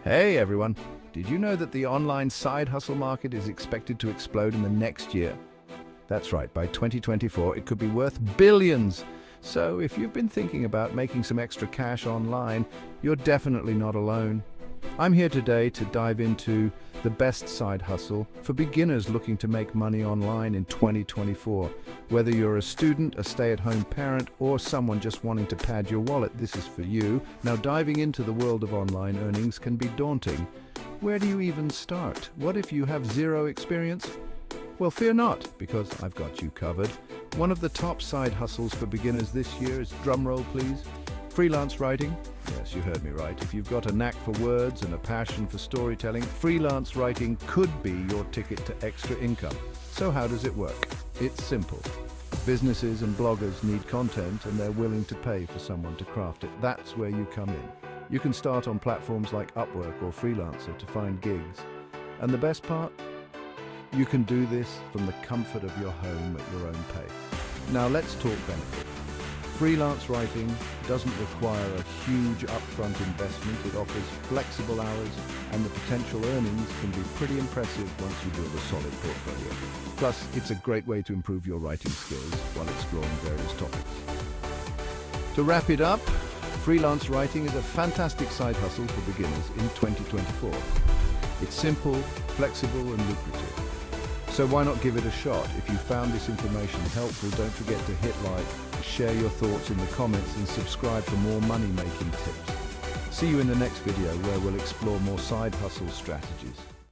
Hey everyone! Did you know that the online side hustle market is expected to explode in the next year? That's right, by 2024 it could be worth billions. So if you've been thinking about making some extra cash online, you're definitely not alone. I'm here today to dive into the best side hustle for beginners looking to make money online in 2024. Whether you're a student, a stay-at-home parent, or someone just wanting to pad your wallet, this is for you. Now, diving into the world of online earnings can be daunting. Where do you even start? What if you have zero experience? Well, fear not, because I've got you covered. One of the top side hustles for beginners this year is, drumroll please, freelance writing. Yes, you heard me right. If you've got a knack for words and a passion for storytelling, freelance writing could be your ticket to extra income. So how does it work? It's simple. Businesses and bloggers need content and they're willing to pay for someone to craft it. That's where you come in. You can start on platforms like Upwork or Freelancer to find gigs. And the best part? You can do this from the comfort of your home at your own pace. Now let's talk benefits. Freelance writing doesn't require a huge upfront investment. It offers flexible hours, and the potential earnings can be pretty impressive once you build a solid portfolio. Plus, it's a great way to improve your writing skills while exploring various topics. To wrap it up, freelance writing is a fantastic side hustle for beginners in 2024. It's simple, flexible, and lucrative. So why not give it a shot? If you found this information helpful, don't forget to hit like, share your thoughts in the comments, and subscribe for more money-making tips. See you in the next video where we'll explore more side hustle strategies.